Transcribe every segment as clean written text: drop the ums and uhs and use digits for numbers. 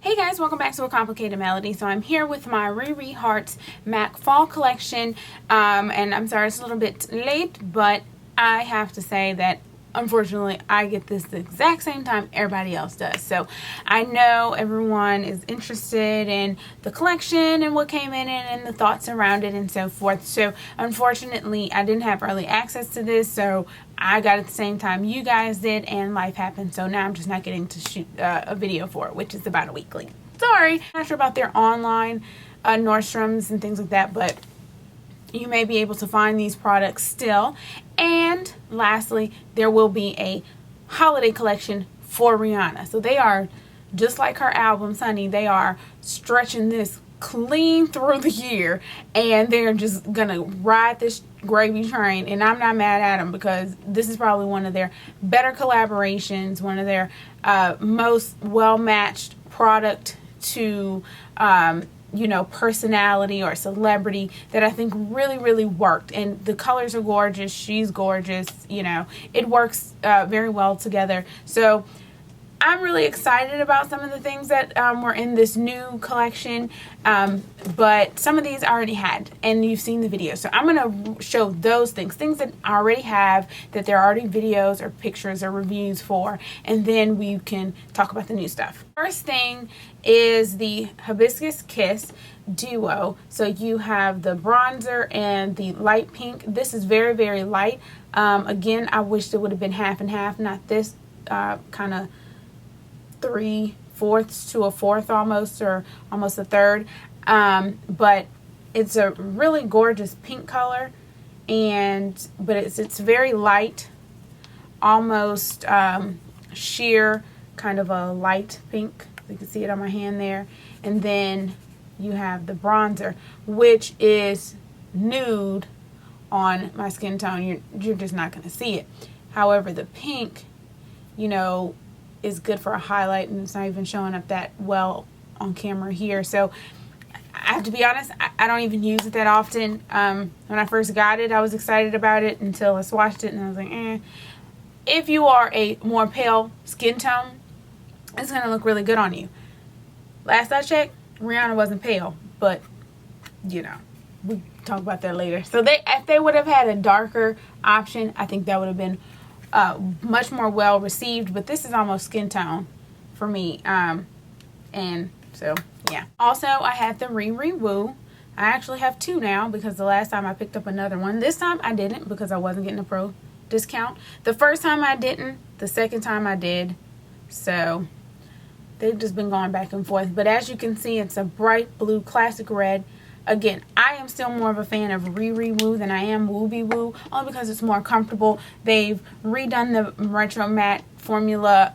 Hey guys, welcome back to A Complicated Melody. So I'm here with my RiRi Hearts MAC Fall Collection, and I'm sorry it's a little bit late, but I have to say that unfortunately I get this the exact same time everybody else does. So I know everyone is interested in the collection and what came in it and the thoughts around it and so forth. So unfortunately I didn't have early access to this, so I got it at the same time you guys did, and life happened, so now I'm just not getting to shoot a video for it, which is about a week late. Sorry. Not sure about their online Nordstrom's and things like that, but you may be able to find these products still. And lastly, there will be a holiday collection for Rihanna. So they are, just like her albums, honey, they are stretching this clean through the year, and they're just gonna ride this gravy train, and I'm not mad at them because this is probably one of their better collaborations, one of their most well-matched product to you know, personality or celebrity that I think really worked. And the colors are gorgeous, she's gorgeous, you know, it works very well together. So I'm really excited about some of the things that were in this new collection, but some of these I already had and you've seen the video, so I'm going to show those things that I already have, that there are already videos or pictures or reviews for, and then we can talk about the new stuff. First thing is the Hibiscus Kiss Duo. So you have the bronzer and the light pink. This is very light. Again, I wish it would have been half and half, not this kind of 3/4 to a fourth almost, or almost a third, but it's a really gorgeous pink color, and but it's very light, almost sheer, kind of a light pink. You can see it on my hand there. And then you have the bronzer, which is nude on my skin tone. You're just not going to see it. However, the pink, you know, is good for a highlight, and it's not even showing up that well on camera here. So I have to be honest, I don't even use it that often. When I first got it, I was excited about it until I swatched it and I was like, eh. If you are a more pale skin tone, it's going to look really good on you. Last I checked, Rihanna wasn't pale, but you know, we'll talk about that later. So if they would have had a darker option, I think that would have been much more well received, but this is almost skin tone for me, and so yeah. Also, I have the RiRi Woo. I actually have two now because the last time I picked up another one. This time I didn't because I wasn't getting a pro discount. The first time I didn't, the second time I did, so they've just been going back and forth. But as you can see, it's a bright blue classic red. Again, I am still more of a fan of RiRi Woo than I am Wooby Woo, only because it's more comfortable. They've redone the retro matte formula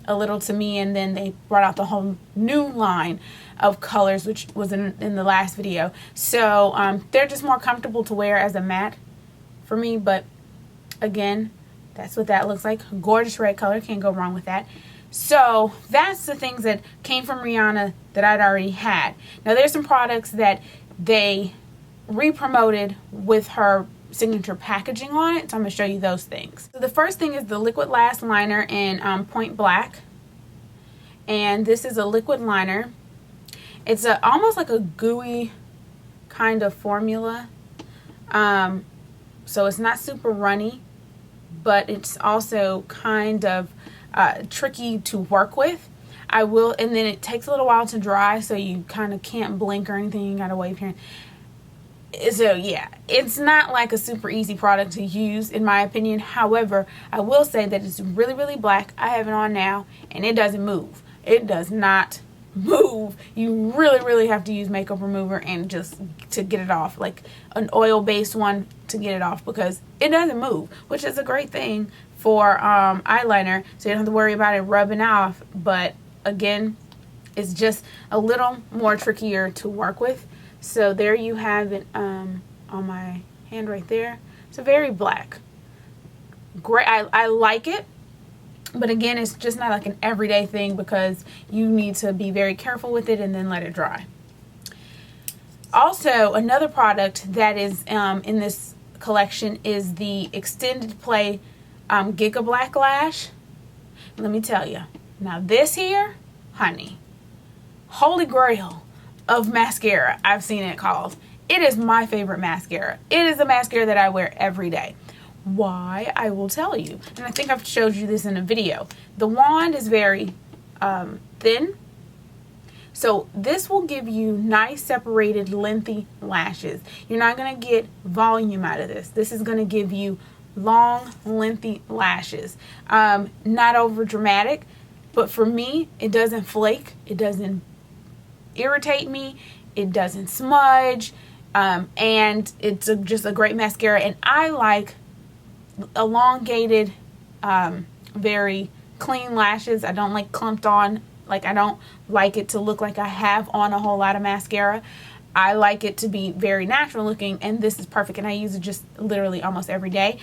a little to me, and then they brought out the whole new line of colors, which was in the last video. So they're just more comfortable to wear as a matte for me, but again, that's what that looks like. Gorgeous red color, can't go wrong with that. So that's the things that came from Rihanna that I'd already had. Now there's some products that they re-promoted with her signature packaging on it, so I'm going to show you those things. So the first thing is the Liquid Lash Liner in Point Black, and this is a liquid liner. It's almost like a gooey kind of formula, so it's not super runny, but it's also kind of tricky to work with. And then it takes a little while to dry, so you kind of can't blink or anything. You gotta wave your hand. So yeah, it's not like a super easy product to use in my opinion. However, I will say that it's really black. I have it on now and it doesn't move. It does not move. You really have to use makeup remover and just to get it off, like an oil based one to get it off, because it doesn't move, which is a great thing for eyeliner, so you don't have to worry about it rubbing off. But again, it's just a little more trickier to work with. So there you have it on my hand right there. It's very black. Great. I like it, but again, it's just not like an everyday thing because you need to be very careful with it and then let it dry. Also, another product that is in this collection is the Extended Play Giga Black Lash. Let me tell you, now this here, honey, holy grail of mascara, I've seen it called. It is my favorite mascara. It is a mascara that I wear every day. Why? I will tell you. And I think I've showed you this in a video. The wand is very thin. So this will give you nice separated lengthy lashes. You're not going to get volume out of this. This is going to give you long lengthy lashes. Not over dramatic, but for me it doesn't flake, it doesn't irritate me, it doesn't smudge, and it's just a great mascara. And I like elongated, very clean lashes. I don't like clumped on. Like, I don't like it to look like I have on a whole lot of mascara. I like it to be very natural looking, and this is perfect, and I use it just literally almost every day.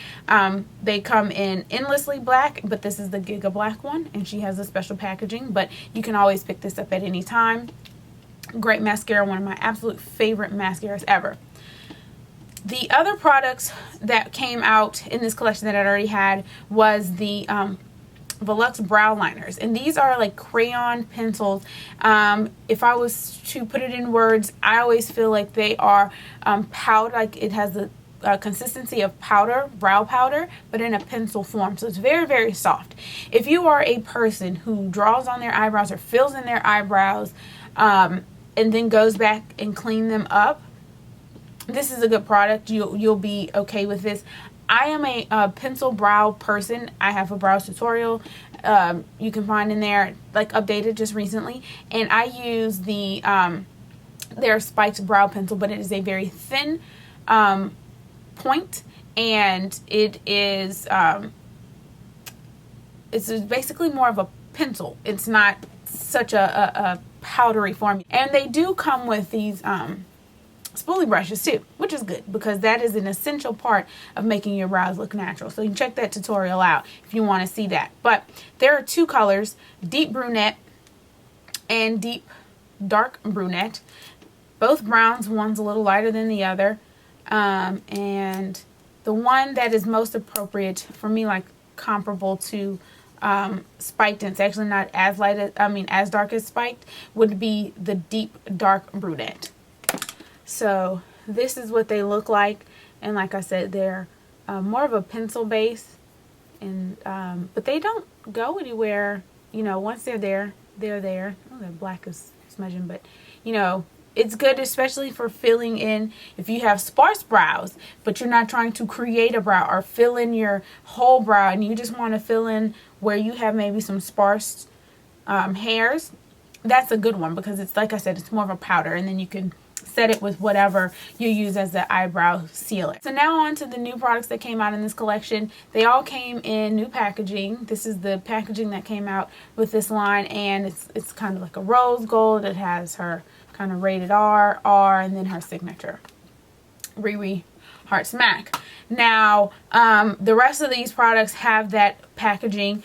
They come in endlessly black, but this is the Giga Black one, and she has a special packaging, but you can always pick this up at any time. Great mascara, one of my absolute favorite mascaras ever. The other products that came out in this collection that I already had was the Volux brow liners, and these are like crayon pencils. If I was to put it in words, I always feel like they are powder, like it has the consistency of powder, brow powder, but in a pencil form. So it's very, very soft. If you are a person who draws on their eyebrows or fills in their eyebrows and then goes back and clean them up, this is a good product. You'll be okay with this. I am a pencil brow person. I have a brows tutorial you can find in there, like updated just recently, and I use the their spiked brow pencil, but it is a very thin point, and it is it's basically more of a pencil. It's not such a powdery form, and they do come with these spoolie brushes too, which is good because that is an essential part of making your brows look natural. So you can check that tutorial out if you want to see that. But there are two colors, deep brunette and deep dark brunette. Both browns, one's a little lighter than the other. And the one that is most appropriate for me, like comparable to spiked, and it's actually not as light as, as dark as spiked, would be the deep dark brunette. So this is what they look like, and like I said, they're more of a pencil base, and but they don't go anywhere. You know, once they're there, they're there. Oh, that black is smudging, but you know, it's good, especially for filling in if you have sparse brows, but you're not trying to create a brow or fill in your whole brow, and you just want to fill in where you have maybe some sparse hairs. That's a good one because it's, like I said, it's more of a powder, and then you can set it with whatever you use as the eyebrow sealer. So now on to the new products that came out in this collection. They all came in new packaging. This is the packaging that came out with this line, and it's kind of like a rose gold. It has her kind of rated R, and then her signature, RiRi Hearts MAC. Now, the rest of these products have that packaging,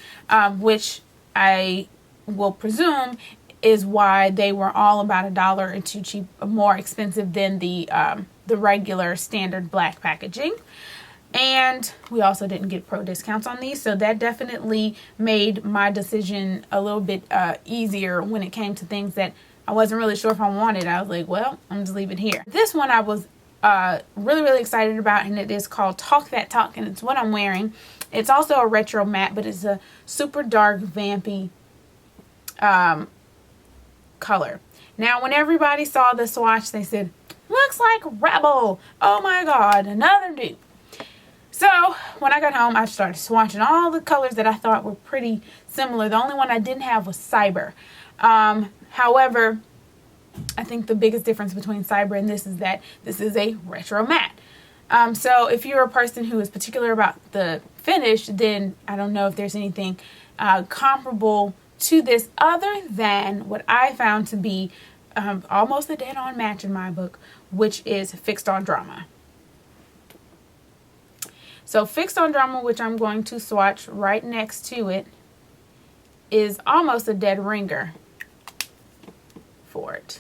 which I will presume is why they were all about $1 or $2 more expensive than the regular standard black packaging. And we also didn't get pro discounts on these, so that definitely made my decision a little bit easier when it came to things that I wasn't really sure if I wanted. I was like, well, I'm just leave it here. This one I was really, really excited about, and it is called Talk That Talk, and it's what I'm wearing. It's also a retro matte, but it's a super dark, vampy color. Now, when everybody saw the swatch, they said, looks like Rebel. Oh my God, another dupe. So when I got home, I started swatching all the colors that I thought were pretty similar. The only one I didn't have was Cyber. However, I think the biggest difference between Cyber and this is that this is a retro matte. So if you're a person who is particular about the finish, then I don't know if there's anything comparable to this other than what I found to be almost a dead-on match in my book, which is Fixed on Drama. So Fixed on Drama, which I'm going to swatch right next to it, is almost a dead ringer for it.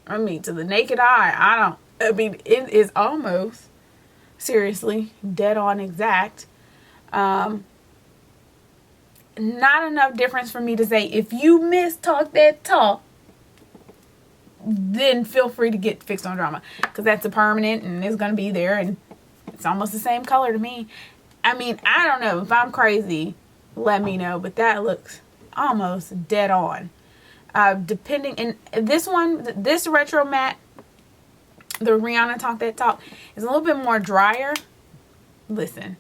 I mean, to the naked eye, it is almost, seriously, dead on exact. not enough difference for me to say, if you miss Talk That Talk, then feel free to get Fixed on Drama, because that's a permanent and it's going to be there and it's almost the same color to me. I mean, I don't know. If I'm crazy, let me know, but that looks almost dead on. Depending, and this one, this retro matte, the Rihanna Talk That Talk, is a little bit more drier. Listen,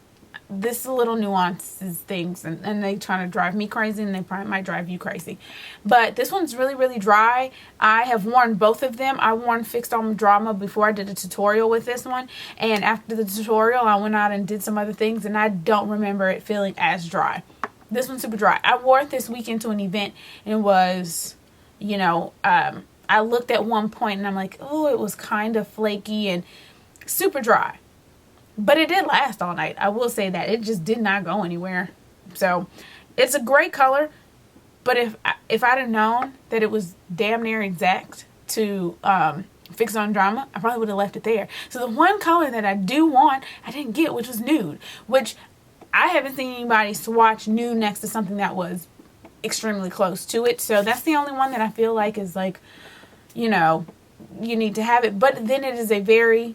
this little nuances things, and they trying to drive me crazy, and they probably might drive you crazy. But this one's really, really dry. I have worn both of them. I worn Fixed on Drama before I did a tutorial with this one, and after the tutorial, I went out and did some other things, and I don't remember it feeling as dry. This one's super dry. I wore it this weekend to an event, and it was, you know, I looked at one point and I'm like, oh, it was kind of flaky and super dry. But it did last all night. I will say that. It just did not go anywhere. So it's a great color. But if I'd have known that it was damn near exact to Fixed on Drama, I probably would have left it there. So the one color that I do want, I didn't get, which was nude. Which I haven't seen anybody swatch nude next to something that was extremely close to it. So that's the only one that I feel like is like, you know, you need to have it. But then it is a very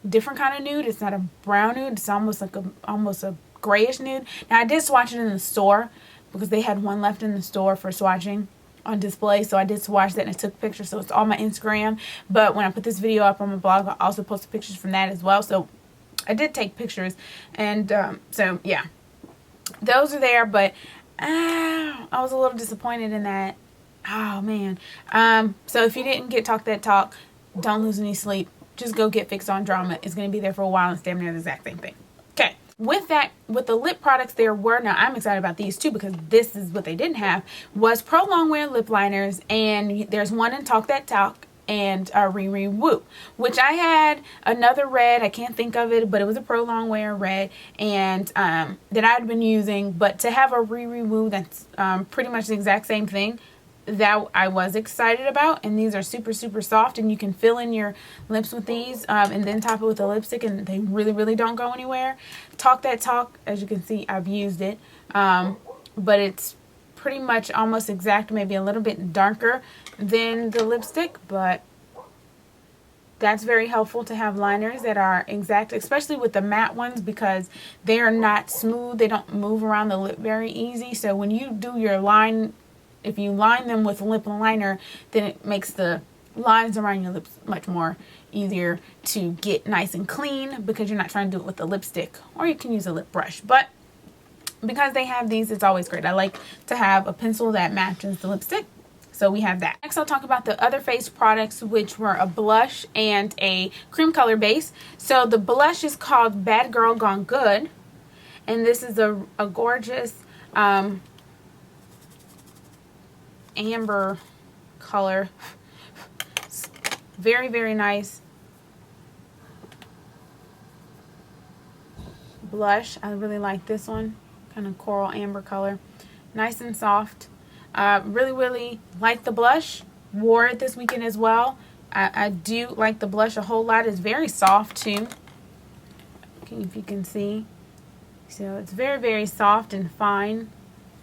different kind of nude. It's not a brown nude. It's almost like almost a grayish nude. Now I did swatch it in the store because they had one left in the store for swatching on display. So I did swatch that and I took pictures. So it's on my Instagram. But when I put this video up on my blog, I also posted pictures from that as well. So I did take pictures. And so yeah, those are there. But I was a little disappointed in that. Oh man. So if you didn't get Talk That Talk, don't lose any sleep. Just go get Fixed on Drama. It's going to be there for a while and it's damn near the exact same thing. Okay. With that, with the lip products there were, now I'm excited about these too because this is what they didn't have, was Pro Longwear lip liners, and there's one in Talk That Talk and RiRi Woo, which I had another red, I can't think of it, but it was a Pro Longwear red, and that I'd been using. But to have a RiRi Woo that's pretty much the exact same thing, that I was excited about. And these are super, super soft, and you can fill in your lips with these and then top it with a lipstick, and they really, really don't go anywhere. Talk That Talk, as you can see, I've used it, but it's pretty much almost exact, maybe a little bit darker than the lipstick, but that's very helpful to have liners that are exact, especially with the matte ones, because they are not smooth. They don't move around the lip very easy. So when you do your line, if you line them with a lip liner, then it makes the lines around your lips much more easier to get nice and clean, because you're not trying to do it with a lipstick, or you can use a lip brush. But because they have these, it's always great. I like to have a pencil that matches the lipstick, so we have that. Next, I'll talk about the other face products, which were a blush and a cream color base. So the blush is called Bad Girl Gone Good, and this is a gorgeous amber color. Very, very nice blush. I really like this one, kind of coral amber color, nice and soft. Really, really like the blush. Wore it this weekend as well. I do like the blush a whole lot. It's very soft too, if you can see. So it's very, very soft and fine.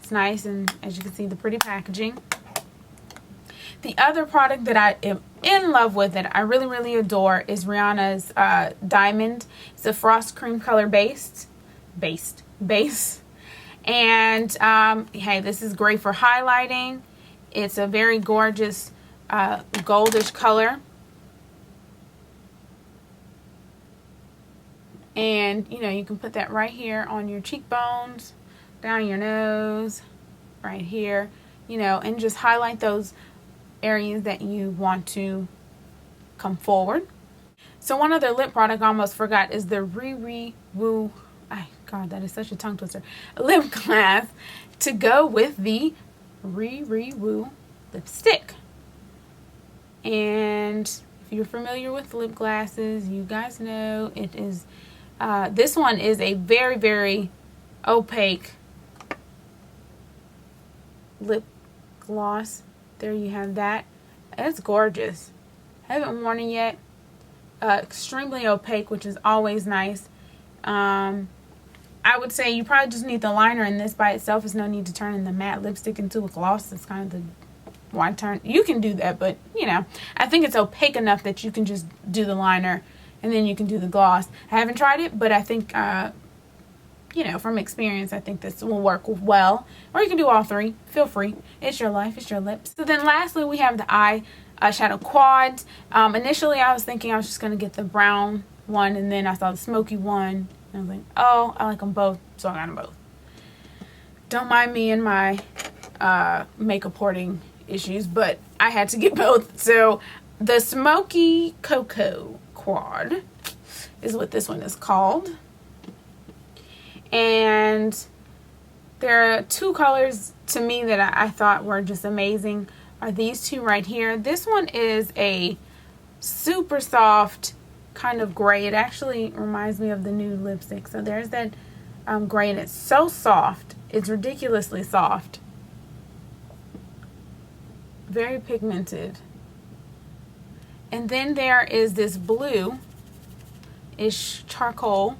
It's nice, and as you can see, the pretty packaging. The other product that I am in love with, that I really, really adore, is Rihanna's Diamond. It's a frost cream color base. And hey, this is great for highlighting. It's a very gorgeous goldish color. And you know, you can put that right here on your cheekbones, down your nose, right here, you know, and just highlight those areas that you want to come forward. So one other lip product I almost forgot is the RiRi Woo, God, that is such a tongue twister, lip gloss to go with the RiRi Woo lipstick. And if you're familiar with lip glosses, you guys know it is this one is a very, very opaque lip gloss. There you have that. It's gorgeous. Haven't worn it yet. Extremely opaque, which is always nice. I would say you probably just need the liner, and this by itself is no need to turn in the matte lipstick into a gloss. It's kind of the why turn. You can do that, but you know, I think it's opaque enough that you can just do the liner and then you can do the gloss. I haven't tried it, but I think you know, from experience, I think this will work well. Or you can do all three. Feel free. It's your life. It's your lips. So then lastly, we have the eyeshadow quads. Initially, I was thinking I was just going to get the brown one, and then I saw the smoky one. And I was like, oh, I like them both, so I got them both. Don't mind me and my makeup hoarding issues, but I had to get both. So the Smoky Cocoa Quad is what this one is called. And there are two colors to me that I thought were just amazing, are these two right here. This one is a super soft kind of gray. It actually reminds me of the nude lipstick. So there's that gray, and it's so soft. It's ridiculously soft. Very pigmented. And then there is this blue-ish charcoal.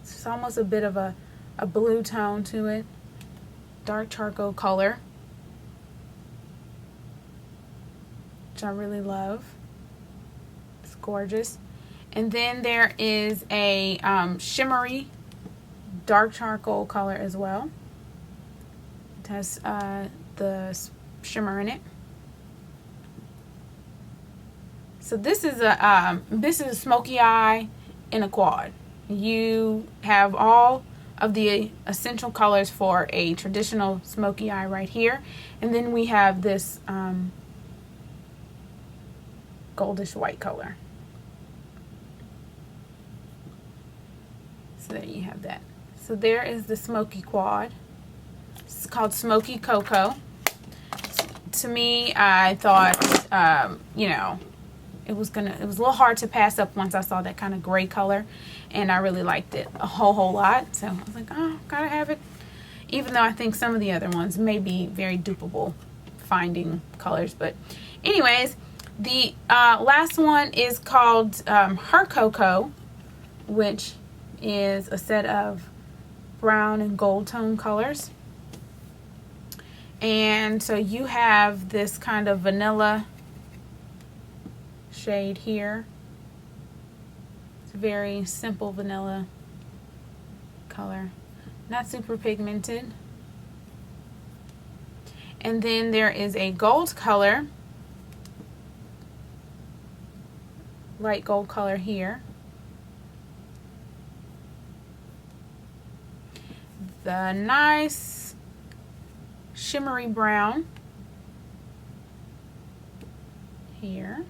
It's almost a bit of a blue tone to it. Dark charcoal color, which I really love. It's gorgeous. And then there is a shimmery dark charcoal color as well. It has the shimmer in it. So this is a smoky eye in a quad. You have all of the essential colors for a traditional smoky eye right here, and then we have this goldish white color. So there you have that. So there is the smoky quad. It's called Smoky Cocoa. To me, I thought you know, it was a little hard to pass up once I saw that kind of gray color, and I really liked it a whole lot. So I was like, oh, gotta have it. Even though I think some of the other ones may be very dupeable finding colors. But anyways, the last one is called Her Cocoa, which is a set of brown and gold tone colors. And so you have this kind of vanilla shade here. It's a very simple vanilla color, not super pigmented. And then there is a gold color, light gold color here. The nice shimmery brown here.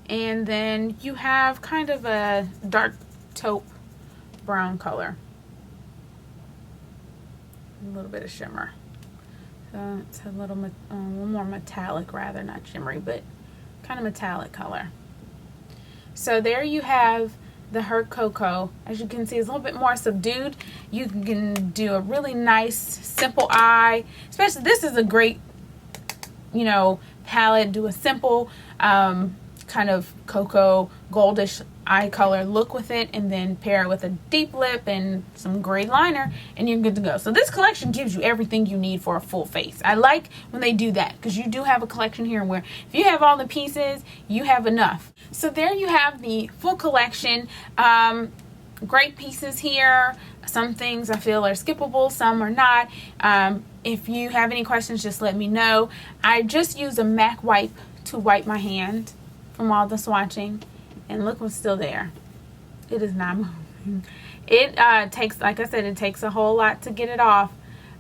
And then you have kind of a dark taupe brown color. A little bit of shimmer. So it's a little more metallic rather, not shimmery, but kind of metallic color. So there you have the Her Cocoa. As you can see, it's a little bit more subdued. You can do a really nice, simple eye. Especially, this is a great, you know, palette. Do a simple kind of cocoa goldish eye color look with it, and then pair it with a deep lip and some gray liner, and you're good to go. So this collection gives you everything you need for a full face. I like when they do that, because you do have a collection here where if you have all the pieces, you have enough. So there you have the full collection. Great pieces here. Some things I feel are skippable, some are not. If you have any questions, just let me know. I just used a MAC wipe to wipe my hand from all the swatching, and look what's still there. It is not moving. It takes, like I said, it takes a whole lot to get it off.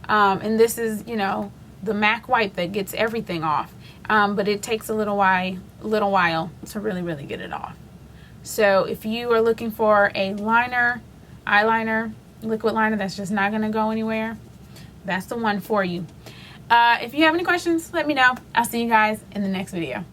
And this is, you know, the MAC wipe that gets everything off. But it takes a little while to really get it off. So if you are looking for a liner, eyeliner, liquid liner that's just not going to go anywhere, that's the one for you. If you have any questions, let me know. I'll see you guys in the next video.